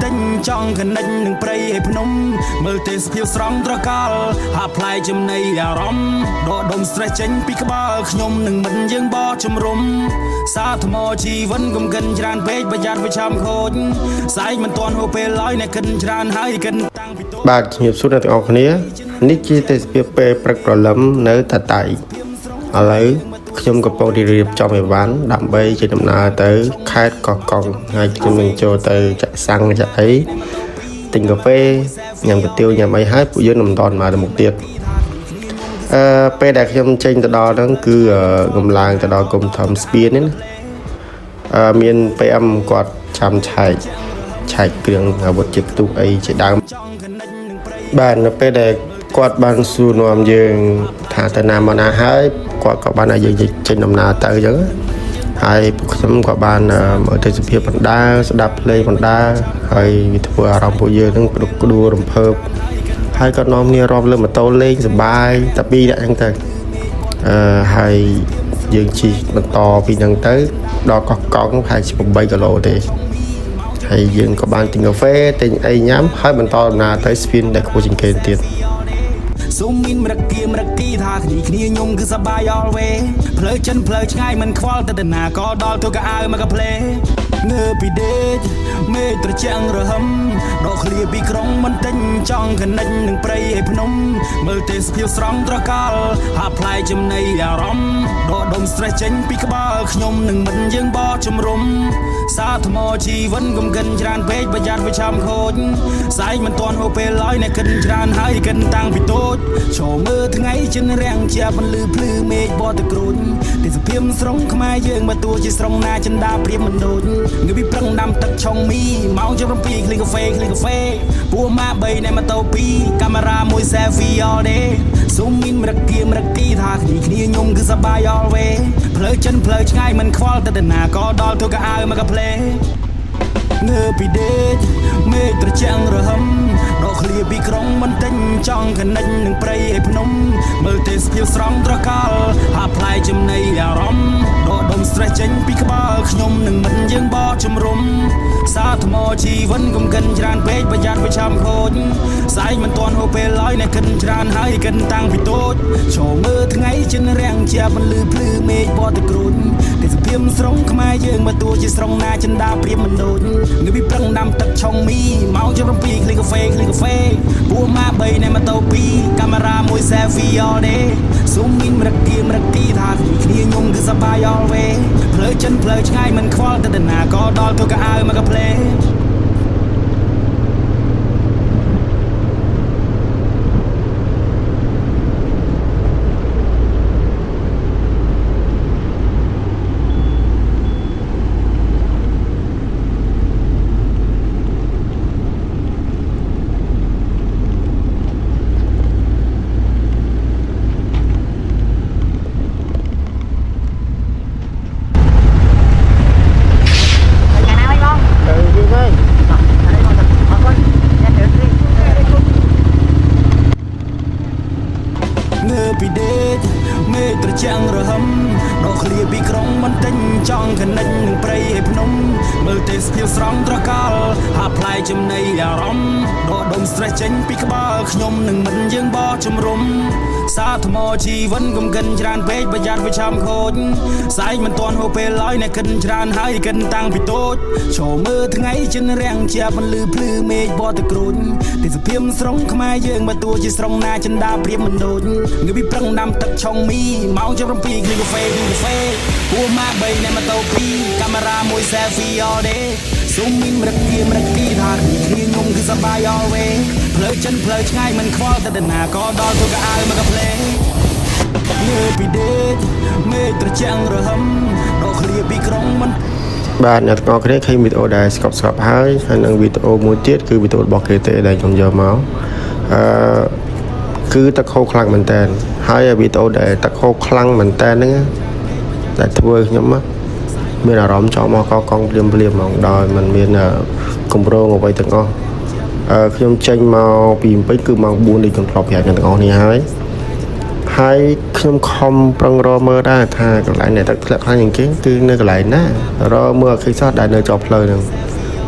ទិញចង់កណិចនឹងព្រៃឲ្យភ្នំមើលទេសភាពស្រង់ត្រកល់ហាក់ផ្លែចំណៃអារម្មណ៍ដកដុំ stress ចេញពីក្បាលខ្ញុំនឹងមិនយើងបោះជំរុំសាថ្មជីវិតកុំកិនច្រើនពេកប្រយ័ត្នវាឆាំខូចស្អែកមិនទាន់ហូបពេលឡើយអ្នកកិនច្រើនហើយកិនតាំងពីតូចបាទជំរាបសួរអ្នកទាំងអស់គ្នានេះជាទេសភាពពេលព្រឹកព្រលឹមនៅតាតៃឥឡូវខ្ញុំកំពុងរៀបចំអីវ៉ាន់ដើម្បីជាដំណើរទៅខេត្តកោះកុងហើយខ្ញុំនឹងចូលទៅចាក់សាំងចាក់អីទិញកាហ្វេញ៉ាំកាទៀវញ៉ាំអីហើយពួកយើងនឹងបន្តមកមុខទៀតពេលដែលខ្ញុំចេញទៅដល់ហ្នឹងគឺកំឡាងទៅដល់គុំធំស្ពាននេះណាមាន PM គាត់ចាំឆែកគ្រឿងអាវុធជាផ្ទុះអីជាដើមបាទនៅពេលដែលគាត់បានសួរនាំយើងថាទៅណាមកណាហើយគាត់ក៏បានឲ្យយើងចេញដំណើរទៅអញ្ចឹងហើយពួកខ្ញុំក៏បានមើលទេសភាពបណ្ដាស្ដាប់ភ្លេងបណ្ដាហើយវាធ្វើអារម្មណ៍ពួកយើងនឹងផ្ដុកផ្ដួលរំភើបហើយក៏នាំគ្នារាប់លើម៉ូតូលេងសប្បាយតែ2នាក់អញ្ចឹងទៅហើយយើងជិះបន្តពីហ្នឹងទៅដល់កោះកុងប្រហែលជា8គីឡូទេហើយយើងក៏បានទិញកាហ្វេទិញអីញ៉ាំហើយបន្តដំណើរទៅស្ពានដែលខ្ពស់ជាងគេទៀតសូមមានមរគីថាគ្នាខ្ញុំគឺសបាយ always ផ្លូវចិនផ្លូវឆ្ងាយមិនខ្វល់ទៅណាក៏ដល់ទៅកៅអៅមកកាផ្លេងើពីដេកមេឃត្រជាក់រហឹមដកឃ្លាពីក្រុងមិនទិញចង់កណិចនឹងព្រៃឲ្យភ្នំមើលទេសភាពស្រង់ត្រកល់ហាក់ផ្លែចំណៃអារម្មណ៍ដកដុំ stress ចេញពីក្បាលខ្ញុំនឹងមិនយើងបោះជំរុំសាថ្មជីវិតកុំកិនច្រើនពេកប្រយ័ត្នវាឆាំខូចស្អែកមិនទាន់ហូបពេលឡើយអ្នកកិនច្រើនហើយកិនតាំងពីតូចចូលមើលថ្ងៃចិនរាំងជាពន្លឺភ្លឺមេឃបត់ទៅគ្រូចទេសភាពស្រង់ខ្មែរយើងមកទួជាស្រង់ណាចិនដាព្រាមមិនដូចងើបពីប្រឹងដាំទឹកឆុងមីម៉ោង7គ្លីកាហ្វេពួកម៉ា3នៃម៉ូតូ2កាមេរ៉ាមួយ selfie all day សូមមានមរគីថាគ្នាខ្ញុំគឺសបាយ always ផ្លូវចិនផ្លូវឆ្ងាយមិនខ្វល់ទៅណាក៏ដល់ទៅកៅអៅមកកាផ្លេងើពីដេកមេឃត្រជាក់រហឹមដកឃ្លាពីក្រុងមិនទិញចង់កណិចនឹងព្រៃឲ្យភ្នំមើលទេសភាពស្រង់ត្រកល់ហាក់ផ្លែចំណៃអារម្មណ៍ដកដុំ stress ចេញពីក្បាលខ្ញុំនឹងមិនយើងបោះជំរុំសាថ្មជីវិតកុំកិនច្រើនពេកប្រយ័ត្នវាឆាំខូចស្អែកមិនទាន់ហូបពេលឡើយអ្នកកិនច្រើនហើយកិនតាំងពីតូចចូលមើលថ្ងៃចិនរាំងជាពន្លឺភ្លឺមេឃបត់ទៅគ្រូចទេសភាពស្រង់ខ្មែរយើងមកទួជាស្រង់ណាចិនដាព្រាមមិនដូចងើបពីប្រឹងដាំទឹកឆុងមីម៉ោង7គ្លីកាហ្វេពួកម៉ា3នៃម៉ូតូ2កាមេរ៉ាមួយ selfie all day សូមមានមរគីថាគ្នាខ្ញុំគឺសបាយ always ផ្លូវចិនផ្លូវឆ្ងាយមិនខ្វល់ទៅណាក៏ដល់ទៅកៅអៅមកកាផ្លេពីដេកមេឃត្រជាក់រហឹមដកឃ្លាពីក្រុងមិនទិញចង់កណិចនឹងព្រៃឲ្យភ្នំមើលទេសភាពស្រង់ត្រកល់ហាក់ផ្លែចំណៃអារម្មណ៍ដកដុំ stress ចេញពីក្បាលខ្ញុំនឹងមិនយើងបោះជំរុំសាថ្មជីវិតកុំកិនច្រើនពេកប្រយ័ត្នវាឆាំខូចស្អែកមិនទាន់ហូបពេលឡើយអ្នកកិនច្រើនហើយកិនតាំងពីតូចចូលមើលថ្ងៃចិនរាំងជាពន្លឺភ្លឺមេឃបត់ទៅគ្រូចទេសភាពស្រង់ខ្មែរយើងមកទួជាស្រង់ណាចិនដាព្រាមមិនដូចងើបពីប្រឹងដាំទឹកឆុងមីម៉ោង7គ្លីកាហ្វេពួកម៉ា3នៃម៉ូតូ2កាមេរ៉ាមួយ selfie all day សូមមានមរគីថាគ្នាខ្ញុំគឺសបាយ always ផ្លូវចិនផ្លូវឆ្ងាយមិនខ្វល់ទៅណាក៏ដល់ទៅកៅអៅមកកាផ្លេងើពីដេកមេឃត្រជាក់រហឹមដកឃ្លាពីក្រុងមិនបាទអ្នកទាំងអស់គ្នាឃើញវីដេអូដែលស្កប់ហើយនឹងវីដេអូមួយទៀតគឺវីដេអូរបស់គេទេដែលខ្ញុំយកមកគឺទឹកហូរខ្លាំងមែនតើហើយវីដេអូដែលទឹកហូរខ្លាំងមែនតើហ្នឹងតែធ្វើខ្ញុំមានអារម្មណ៍ចង់មកកកងភ្លាមហ្មងដោយมันមានគម្រោងអ្វីទាំងអស់ខ្ញុំចេញមកពីពេញគឺម៉ោង4នេះខ្ញុំធ្លាប់ប្រាប់អ្នកទាំងអស់នេះហើយខ្ញុំខំប្រឹងរកមើលដែរថាកន្លែងដែលទឹកធ្លាក់ខ្លាំងជាងគេគឺនៅកន្លែងណារកមើលអត់ឃើញសោះដែលនៅជាប់ផ្លូវហ្នឹង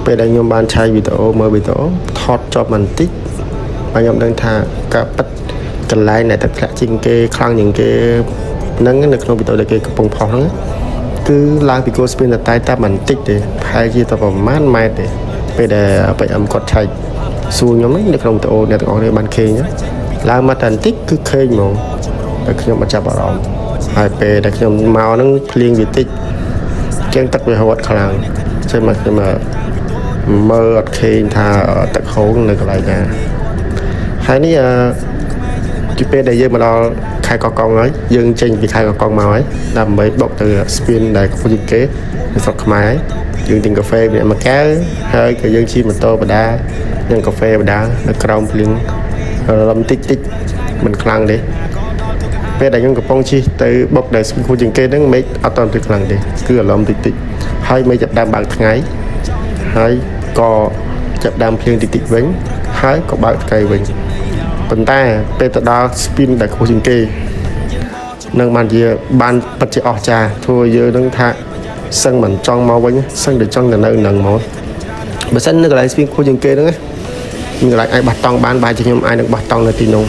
ពេលដែលខ្ញុំបានឆាយវីដេអូមើលវីដេអូថតចប់បន្តិចហើយខ្ញុំដឹងថាការប៉ັດកន្លែងដែលទឹកធ្លាក់ជាងគេខ្លាំងជាងគេហ្នឹងនៅក្នុងវីដេអូដែលគេកំពុងផុសហ្នឹងគឺឡើងពីគោស្ពីនតែបន្តិចទេប្រហែលជាតែប្រហែលម៉ែត្រទេពេលដែលបេអឹមគាត់ឆែកសួរខ្ញុំនៅក្នុងវីដេអូអ្នកទាំងអស់គ្នាបានឃើញឡើងមកតែបន្តិចគឺឃើញហ្មងតែខ្ញុំអត់ចាប់អារម្មណ៍ហើយពេលដែលខ្ញុំមកហ្នឹងភ្លៀងវាតិចជាងទឹកវាហូរខ្លាំងចឹងមកខ្ញុំមើលអត់ឃើញថាទឹកហូរនៅកន្លែងណាហើយនេះពីពេលដែលយើងមកដល់ខេត្តកោះកុងហើយយើងចេញពីខេត្តកោះកុងមកហើយដើម្បីបុកទៅស្ពានដែលខ្ពស់ជាងគេនៅស្រុកខ្មែរយើងទិញកាហ្វេម្នាក់មួយកែវហើយក៏យើងជិះម៉ូតូបដាញ៉ាំកាហ្វេបដានៅក្រោមភ្លៀងរំតិចមិនខ្លាំងទេពេលដែលខ្ញុំកំពុងជិះទៅបុកដែលស្ពូជាងគេហ្នឹងមេឃអត់តទៅខ្លាំងទេគឺអារម្មណ៍តិចហើយមេឃចាប់ដើមបើកថ្ងៃហើយក៏ចាប់ដើមភ្លៀងតិចវិញហើយក៏បើកថ្ងៃវិញប៉ុន្តែពេលទៅដល់ស្ពីនដែលខ្ពស់ជាងគេនឹងបានពិតជាអស្ចារ្យធ្វើយើងនឹងថាសឹងមិនចង់មកវិញសឹងតែចង់ទៅនៅនឹងមកបើសិននៅកន្លែងស្ពីនខ្ពស់ជាងគេហ្នឹងមានកន្លែងអាចបោះតង់បានបែរជាខ្ញុំអាចនឹងបោះតង់នៅទីនោះ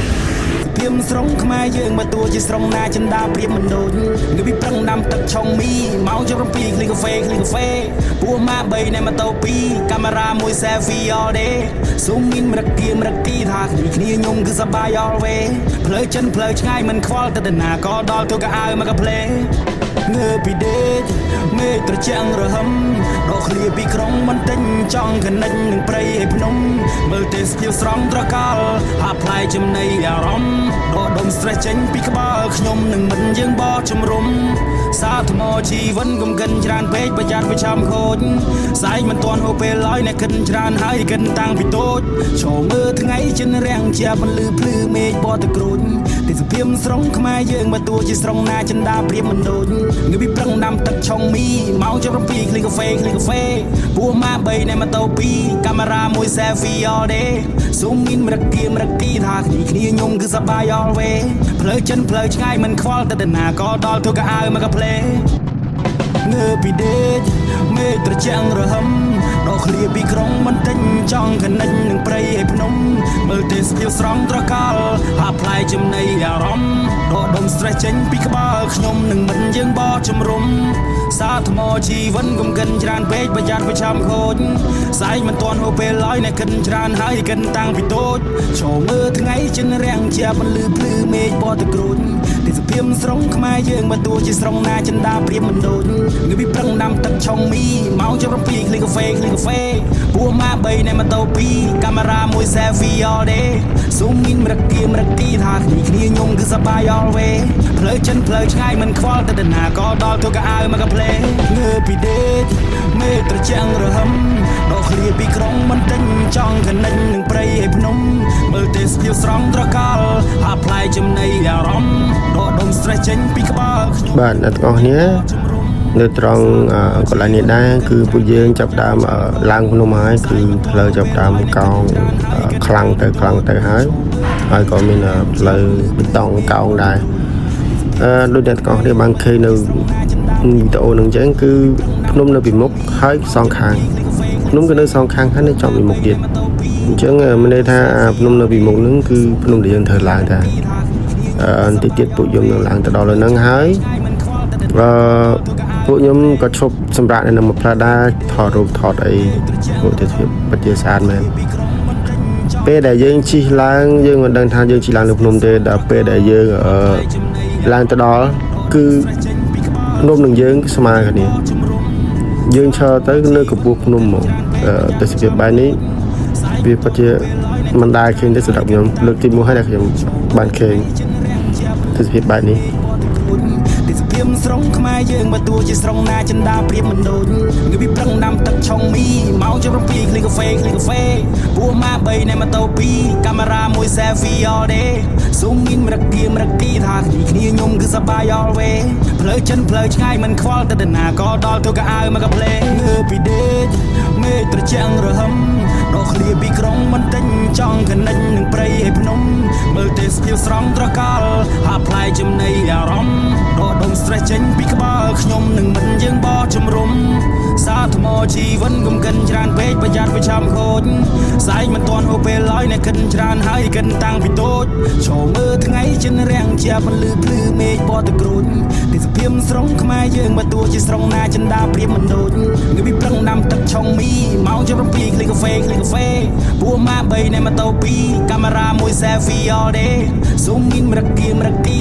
ព្រៀមស្រងខ្មែរយើងមកតួជាស្រងណាចិនដាព្រៀមមិនដូចងើបពីប្រឹងដាំទឹកឆុងមីម៉ោងជិត7គ្លីកាហ្វេពូម៉ា3នៃម៉ូតូ2កាមេរ៉ាមួយ selfie all day ស៊ូមមីនមរកគៀមរកទីថាគ្នាខ្ញុំគឺសប្បាយ always ផ្លូវចិនផ្លូវឆ្ងាយមិនខ្វល់ទៅណាក៏ដល់ទូកអាវមកកាផ្លេងើបពីដេកមេឃត្រជាក់រហឹមដកឃ្លាពីក្រុងមិនទិញចង់កណិចនឹងព្រៃឲ្យភ្នំមើលទេសភាពស្រង់ត្រកល់ហាក់ផ្លែចំណៃអារម្មណ៍ដកដុំ stress ចេញពីក្បាលខ្ញុំនឹងមិនយើងបោះជំរុំសាថ្មជីវិតកុំកិនច្រើនពេកប្រយ័ត្នវាឆាំខូចស្អែកមិនទាន់ហូបពេលឡើយអ្នកកិនច្រើនហើយកិនតាំងពីតូចចូលមើលថ្ងៃចិនរាំងជាបន្លឺភ្លឺមេឃបោះទៅក្រូចទេសភាពស្រងខ្មែរយើងមកតួជាស្រងណាចិនដាព្រៀមមិនដូចងើបពីប្រឹងដាំទឹកឆុងមីម៉ោងជិត7គ្លីកាហ្វេពូម៉ា3នៃម៉ូតូ2កាមេរ៉ាមួយ selfie all day ស៊ូមមីនមរកគៀមរកទីថាគ្នាខ្ញុំគឺសប្បាយ always ផ្លូវចិនផ្លូវឆ្ងាយមិនខ្វល់ទៅណាក៏ដល់ទូកអាវមកកាផ្លេងើបពីដេកមេឃត្រជាក់រហឹមដកឃ្លាពីក្រុងមិនទិញចង់កណិចនឹងព្រៃឲ្យភ្នំមើលទេសភាពស្រង់ត្រកល់ហាក់ផ្លែចំណៃអារម្មណ៍ដកដុំ stress ចេញពីក្បាលខ្ញុំនឹងមិនយើងបោះជំរុំសាថ្មជីវិតកុំកិនច្រើនពេកប្រយ័ត្នវាឆាំខូចស្អែកមិនទាន់ហូបពេលឡើយអ្នកកិនច្រើនហើយកិនតាំងពីតូចចូលមើលថ្ងៃចិនរាំងជាបន្លឺភ្លឺមេឃបោះទៅក្រូចទេសភាពស្រងខ្មែរយើងមកតួជាស្រងណាចិនដាព្រៀមមិនដូចងើបពីប្រឹងដាំទឹកឆុងមីម៉ោងជិត7គ្លីកាហ្វេពូម៉ា3នៃម៉ូតូ2កាមេរ៉ាមួយ selfie all day ស៊ូមមីនមរកគៀមរកទីថាគ្នាខ្ញុំគឺសប្បាយ always ផ្លូវចិនផ្លូវឆ្ងាយមិនខ្វល់ទៅណាក៏ដល់ទូកអាវមកកាផ្លេងើបពីដេកមេឃត្រជាក់រហឹមដកឃ្លាពីក្រុងមិនទិញចង់កណិចនឹងព្រៃឲ្យភ្នំមើលទេសភាពស្រង់ត្រកល់ហាក់ផ្លែចំណៃអារម្មណ៍ដកដុំ stress ចេញពីក្បាលខ្ញុំបាទអ្នកទាំងអស់គ្នានៅត្រង់កន្លែងនេះដែរគឺពួកយើងចាប់ដើមឡើងភ្នំហើយគឺផ្លូវចាប់ដើមកោងខ្លាំងទៅហើយក៏មានផ្លូវបេតុងកោងដែរដូចអ្នកទាំងអស់គ្នាបានឃើញនៅវីដេអូនឹងអញ្ចឹងគឺភ្នំនៅពីមុខហើយសងខាងភ្នំក៏នៅសងខាងហើយនៅចំពីមុខទៀតអញ្ចឹងមានន័យថាភ្នំនៅពីមុខហ្នឹងគឺភ្នំដែលយើងត្រូវឡើងតែបន្តិចទៀតពួកយើងនឹងឡើងទៅដល់លើហ្នឹងហើយពួកខ្ញុំក៏ឈប់សម្រាប់នៅមួយផ្លាដែរថតរូបថតអីពួកទេសភាពពិតជាស្អាតមែនពេលដែលយើងជិះឡើងយើងមិនដឹងថាយើងជិះឡើងលើភ្នំទេដល់ពេលដែលយើងឡើងទៅដល់គឺភ្នំនឹងយើងស្មើគ្នាយើងឈរទៅនៅកម្ពស់ភ្នំហ្មងទេសភាពបែបនេះវាពិតជាមិនដែលឃើញទេសម្រាប់ខ្ញុំលើកទី1ហើយដែលខ្ញុំបានឃើញទេសភាពបែបនេះទេសភាពស្រងខ្មែរយើងមកតួជាស្រងណាចិនដាព្រៀមមិនដូចងើបពីប្រឹងដាំទឹកឆុងមីម៉ោងជិត7គ្លីកាហ្វេពូម៉ា3នៃម៉ូតូ2កាមេរ៉ាមួយ selfie all day ស៊ូមមីនមរកគៀមរកទីថាគ្នាខ្ញុំគឺសប្បាយ always ផ្លូវចិនផ្លូវឆ្ងាយមិនខ្វល់ទៅណាក៏ដល់ទូកអាវមកកាផ្លេងើបពីដេកមេឃត្រជាក់រហឹមដកឃ្លាពីក្រុងមិនទិញចង់កណិចនឹងព្រៃឲ្យភ្នំមើលទេសភាពស្រង់ត្រកល់ហាក់ផ្លែចំណៃអារម្មណ៍ដកដុំ stress ចេញពីក្បាលខ្ញុំនឹងមិនយើងបោះជំរុំ សាថ្មជីវិតកុំកិនច្រើនពេកប្រយ័ត្នវាឆាំខូចស្អែកមិនទាន់ហូបពេលឡើយអ្នកកិនច្រើនហើយកិនតាំងពីតូចចូលមើលថ្ងៃចិនរាំងជាពន្លឺភ្លឺមេឃបតក្រូចទេសភាពស្រងខ្មែរយើងបើទោះជាស្រងណាចិនដាព្រៀបមិនដូចងើបពីព្រឹងដាំទឹកឆុងមីម៉ោង7 ក្លីកាហ្វេពួកម៉ា3នៃម៉ូតូ2កាមេរ៉ាមួយ selfie all day ស៊ូមមីនមរកគី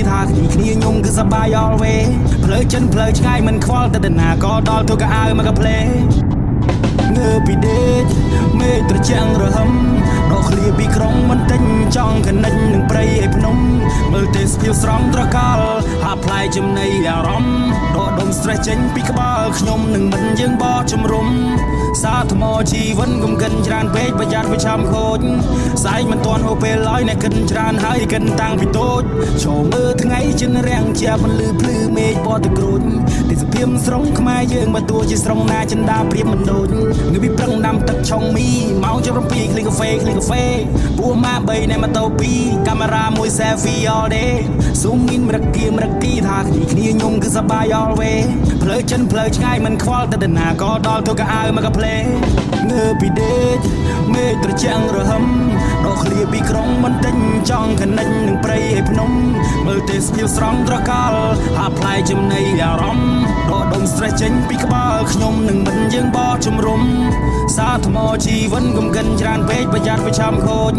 ថាគ្នាខ្ញុំគឺសប្បាយ always ផ្លូវចិនផ្លូវឆ្ងាយមិនខ្វល់ទៅណាក៏ដល់ទូកៅមកកាផ្លេងើពីដេកមេឃត្រជាក់រហឹមដកឃ្លាពីក្រុងមិនទិញចង់កណិញនឹងព្រៃឯភ្នំមើលទេសភាពស្រង់ត្រកល់ហាផ្លែចំណៃអារម្មណ៍ដកដុំ stress ចេញពីក្បាលខ្ញុំនឹងមិនយើងបោះជំរុំសាថ្មជីវិតកុំកិនច្រើនពេកប្រយ័ត្នវាឆាំខូចស្អែកមិនទាន់ហូបពេលឡើយអ្នកកិនច្រើនហើយកិនតាំងពីតូចចូលមើលថ្ងៃចិនរាំងជាពន្លឺភ្លឺមេឃបតក្រូចទេសភាពស្រងខ្មែរយើងបើទោះជាស្រងណាចិនដាព្រៀបមិនដូចងើបពីព្រឹងដាំទឹកឆុងមីម៉ោង7 ក្លីកាហ្វេពួកម៉ា3នៃម៉ូតូ2កាមេរ៉ាមួយ selfie all day ស៊ូមមីនមរកគីថាគ្នាខ្ញុំគឺសប្បាយ always ផ្លូវចិនផ្លូវឆ្ងាយមិនខ្វល់ទៅណាក៏ដល់ទូកៅមកកាផ្លេងើពីដេកមេឃត្រជាក់រហឹមដកឃ្លាពីក្រុងមិនទិញចង់កណិញនឹងព្រៃឯភ្នំមើលទេសភាពស្រង់ត្រកល់ហាផ្លែចំណៃអារម្មណ៍ដកដុំ stress ចេញពីក្បាលខ្ញុំនឹងមិនយើងបោះជំរុំសាថ្មជីវិតកុំកិនច្រើនពេកប្រយ័ត្នវាឆាំខូច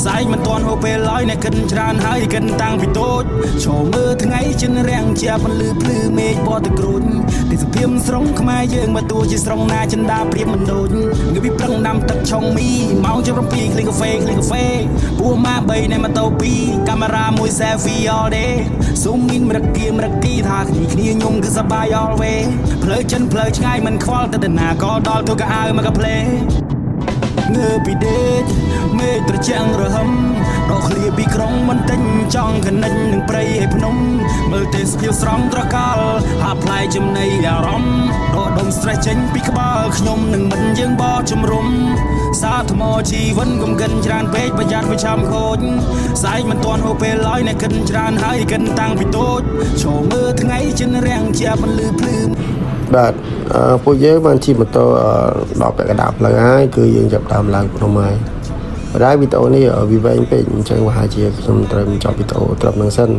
ស្អែកមិនទាន់ហូបពេលឡើយអ្នកកិនច្រើនហើយកិនតាំងពីតូចចូលមើលថ្ងៃចិនរាំងជាពន្លឺភ្លឺមេឃបតក្រូចទេសភាពស្រងខ្មែរយើងបើទោះជាស្រងណាចិនដាព្រៀបមិនដូចងើបពីព្រឹងដាំទឹកឆុងមីម៉ោង7 ក្លីកាហ្វេពួកម៉ា3នៃម៉ូតូ2កាមេរ៉ាមួយ selfie all day ស៊ូមមីនមរកគីថាគ្នាខ្ញុំគឺសប្បាយ always ផ្លូវចិនផ្លូវឆ្ងាយមិនខ្វល់ទៅណាក៏ដល់ទូកៅមកកាផ្លេងើពីដេកមេឃត្រជាក់រហឹមដកឃ្លាពីក្រុងមិនទិញចង់កណិញនឹងព្រៃឯភ្នំមើលទេសភាពស្រង់ត្រកល់ហាផ្លែចំណៃអារម្មណ៍ដកដុំ stress ចេញពីក្បាលខ្ញុំនឹងមិនយើងបោះជំរុំសាថ្មជីវិតកុំកិនច្រើនពេកប្រយ័ត្នវាឆាំខូចស្អែកមិនទាន់ហូបពេលឡើយអ្នកកិនច្រើនហើយកិនតាំងពីតូចចូលមើលថ្ងៃចិនរាំងជាពន្លឺភ្លឺបាទពួកយើងបានជិះម៉ូតូដល់ពាក់កណ្ដាលផ្លូវហើយគឺយើងចាប់តាមឡើងភ្នំហើយបណ្ដាវីដេអូនេះវាវែងពេកអញ្ចឹងប្រហែលជាខ្ញុំត្រូវបញ្ចប់វីដេអូត្រឹមនឹងសិន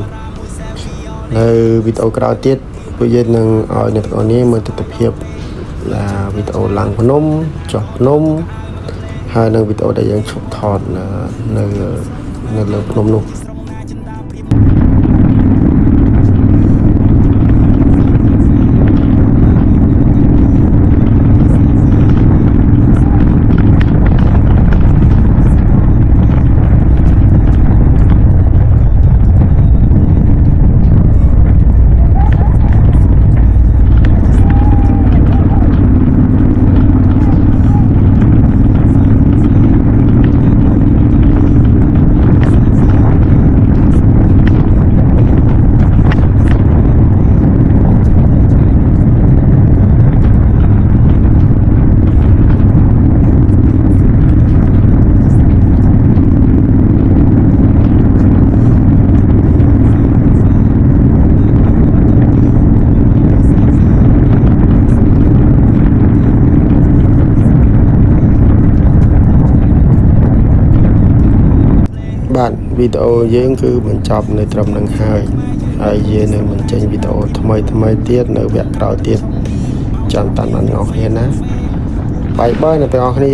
នៅវីដេអូក្រោយទៀតពួកយើងនឹងឲ្យអ្នកទាំងអស់គ្នាមើលទស្សនវិជ្ជាវីដេអូឡើងភ្នំចុះភ្នំហើយនឹងវីដេអូដែលយើងឈប់ថតនៅលើភ្នំនោះបាទវីដេអូយើងគឺបញ្ចប់នៅត្រឹមនឹងហើយយើងនឹងបញ្ចេញវីដេអូថ្មីទៀតនៅវគ្គក្រោយទៀតចាំតាមអ្នកនរគ្នាណាបាយអ្នកទាំងអស់គ្នា